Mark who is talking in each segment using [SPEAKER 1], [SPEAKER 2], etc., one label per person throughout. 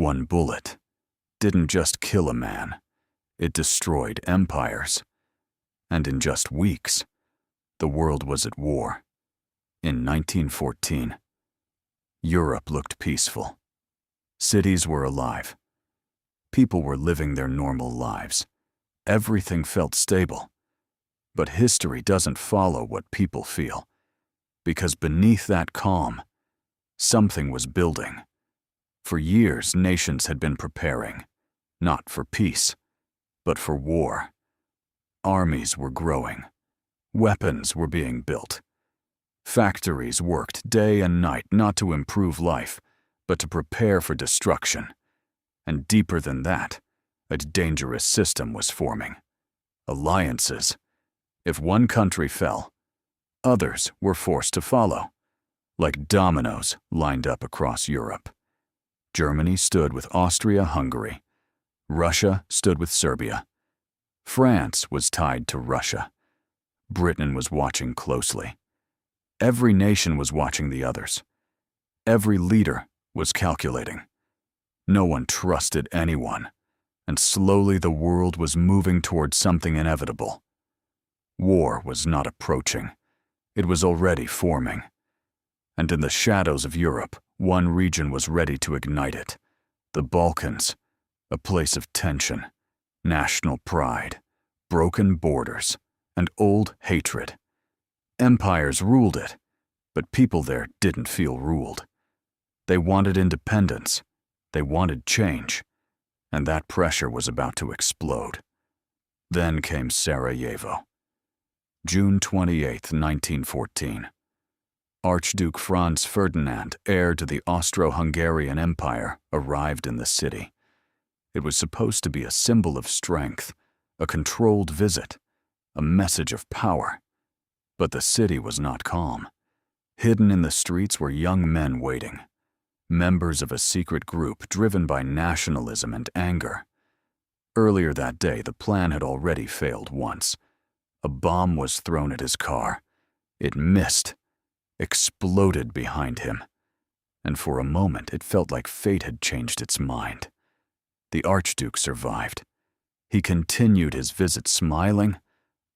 [SPEAKER 1] One bullet didn't just kill a man, it destroyed empires. And in just weeks, the world was at war. In 1914, Europe looked peaceful. Cities were alive. People were living their normal lives. Everything felt stable. But history doesn't follow what people feel, because beneath that calm, something was building. For years, nations had been preparing, not for peace, but for war. Armies were growing. Weapons were being built. Factories worked day and night not to improve life, but to prepare for destruction. And deeper than that, a dangerous system was forming. Alliances. If one country fell, others were forced to follow, like dominoes lined up across Europe. Germany stood with Austro-Hungary. Russia stood with Serbia. France was tied to Russia. Britain was watching closely. Every nation was watching the others. Every leader was calculating. No one trusted anyone, and slowly the world was moving towards something inevitable. War was not approaching. It was already forming. And in the shadows of Europe, one region was ready to ignite it. The Balkans, a place of tension, national pride, broken borders, and old hatred. Empires ruled it, but people there didn't feel ruled. They wanted independence. They wanted change. And that pressure was about to explode. Then came Sarajevo. June 28, 1914. Archduke Franz Ferdinand, heir to the Austro-Hungarian Empire, arrived in the city. It was supposed to be a symbol of strength, a controlled visit, a message of power. But the city was not calm. Hidden in the streets were young men waiting, members of a secret group driven by nationalism and anger. Earlier that day, the plan had already failed once. A bomb was thrown at his car. It missed, exploded behind him, and for a moment it felt like fate had changed its mind. The Archduke survived. He continued his visit smiling,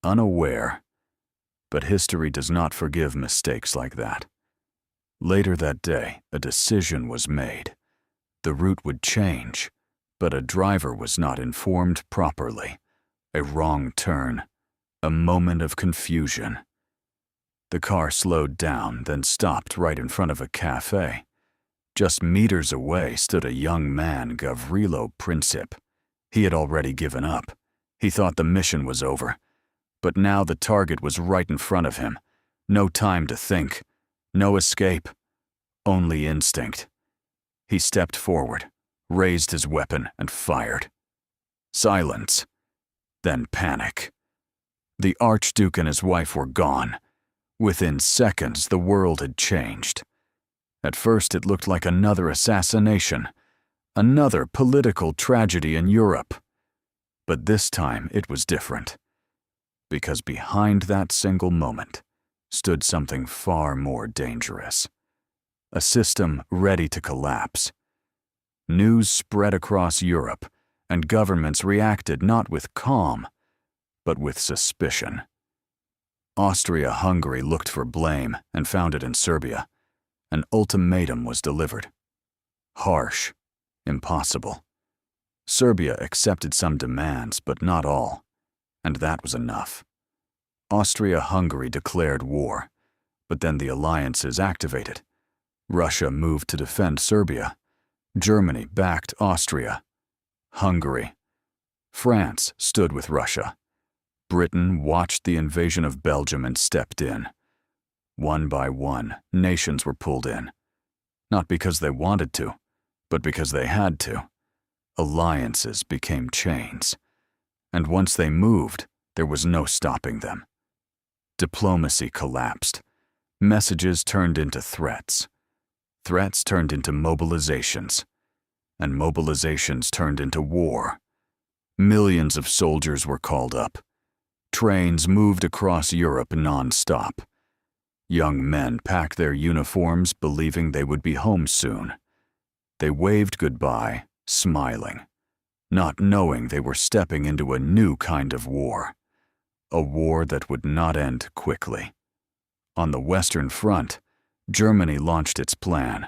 [SPEAKER 1] unaware. But history does not forgive mistakes like that. Later that day, a decision was made. The route would change, but a driver was not informed properly. A wrong turn, a moment of confusion. The car slowed down, then stopped right in front of a cafe. Just meters away stood a young man, Gavrilo Princip. He had already given up. He thought the mission was over. But now the target was right in front of him. No time to think. No escape. Only instinct. He stepped forward, raised his weapon, and fired. Silence. Then panic. The Archduke and his wife were gone. Within seconds, the world had changed. At first, it looked like another assassination, another political tragedy in Europe. But this time, it was different. Because behind that single moment stood something far more dangerous. A system ready to collapse. News spread across Europe, and governments reacted not with calm, but with suspicion. Austria-Hungary looked for blame and found it in Serbia. An ultimatum was delivered. Harsh, impossible. Serbia accepted some demands, but not all, and that was enough. Austria-Hungary declared war, but then the alliances activated. Russia moved to defend Serbia. Germany backed Austria. Hungary. France stood with Russia. Britain watched the invasion of Belgium and stepped in. One by one, nations were pulled in. Not because they wanted to, but because they had to. Alliances became chains. And once they moved, there was no stopping them. Diplomacy collapsed. Messages turned into threats. Threats turned into mobilizations. And mobilizations turned into war. Millions of soldiers were called up. Trains moved across Europe non-stop. Young men packed their uniforms believing they would be home soon. They waved goodbye, smiling, not knowing they were stepping into a new kind of war, a war that would not end quickly. On the Western Front, Germany launched its plan,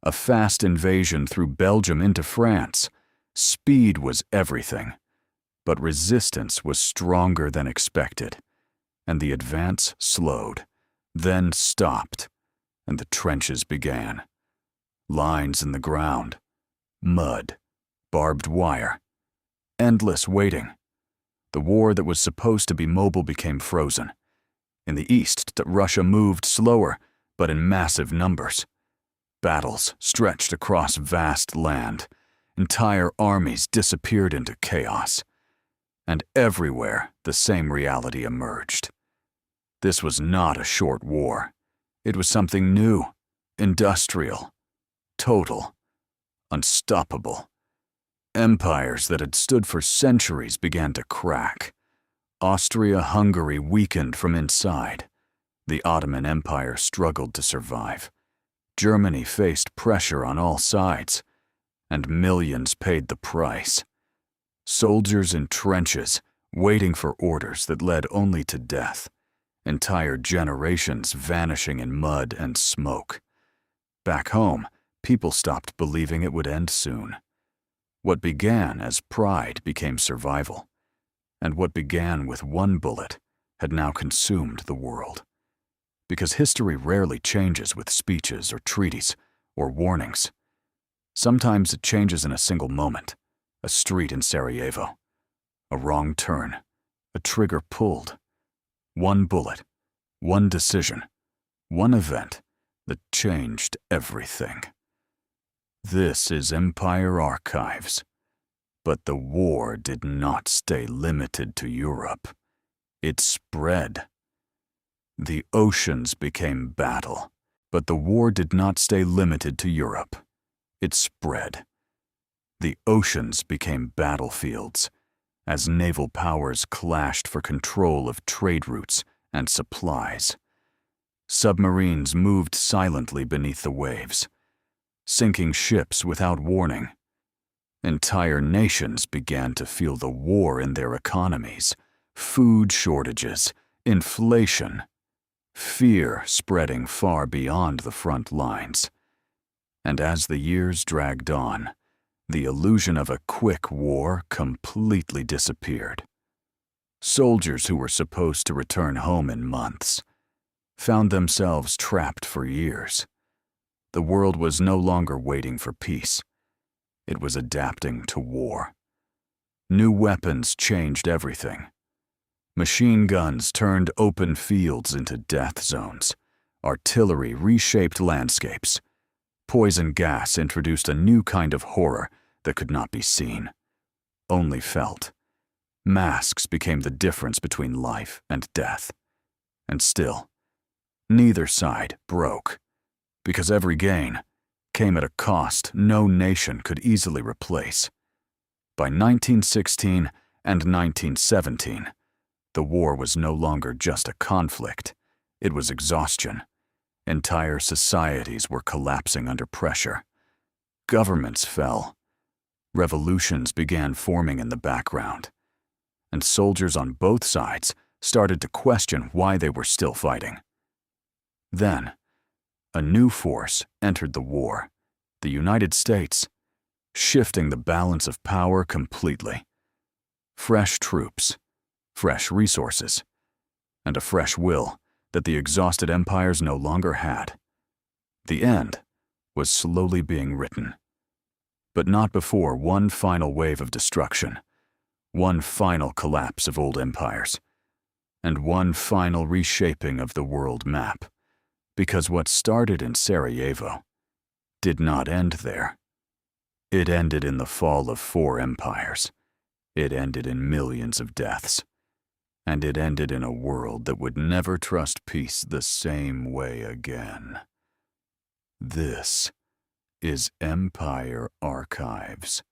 [SPEAKER 1] a fast invasion through Belgium into France. Speed was everything, but resistance was stronger than expected, and the advance slowed, then stopped, and the trenches began. Lines in the ground, mud, barbed wire, endless waiting. The war that was supposed to be mobile became frozen. In the east, Russia moved slower, but in massive numbers. Battles stretched across vast land. Entire armies disappeared into chaos. And everywhere, the same reality emerged. This was not a short war. It was something new, industrial, total, unstoppable. Empires that had stood for centuries began to crack. Austro-Hungary weakened from inside. The Ottoman Empire struggled to survive. Germany faced pressure on all sides, and millions paid the price. Soldiers in trenches, waiting for orders that led only to death. Entire generations vanishing in mud and smoke. Back home, people stopped believing it would end soon. What began as pride became survival, and what began with one bullet had now consumed the world. Because history rarely changes with speeches or treaties or warnings. Sometimes it changes in a single moment, a street in Sarajevo, a wrong turn, a trigger pulled, one bullet, one decision, one event that changed everything. This is Empire Archives. But the war did not stay limited to Europe. It spread. The oceans became battle, but the war did not stay limited to Europe. It spread. The oceans became battlefields as naval powers clashed for control of trade routes and supplies. Submarines moved silently beneath the waves, sinking ships without warning. Entire nations began to feel the war in their economies, food shortages, inflation, fear spreading far beyond the front lines. And as the years dragged on, the illusion of a quick war completely disappeared. Soldiers who were supposed to return home in months found themselves trapped for years. The world was no longer waiting for peace. It was adapting to war. New weapons changed everything. Machine guns turned open fields into death zones. Artillery reshaped landscapes. Poison gas introduced a new kind of horror that could not be seen, only felt. Masks became the difference between life and death. And still, neither side broke, because every gain came at a cost no nation could easily replace. By 1916 and 1917, the war was no longer just a conflict, it was exhaustion. Entire societies were collapsing under pressure. Governments fell. Revolutions began forming in the background. And soldiers on both sides started to question why they were still fighting. Then, a new force entered the war, the United States, shifting the balance of power completely. Fresh troops, fresh resources, and a fresh will that the exhausted empires no longer had. The end was slowly being written, but not before one final wave of destruction, one final collapse of old empires, and one final reshaping of the world map. Because what started in Sarajevo did not end there. It ended in the fall of 4 empires. It ended in millions of deaths. And it ended in a world that would never trust peace the same way again. This is Empire Archives.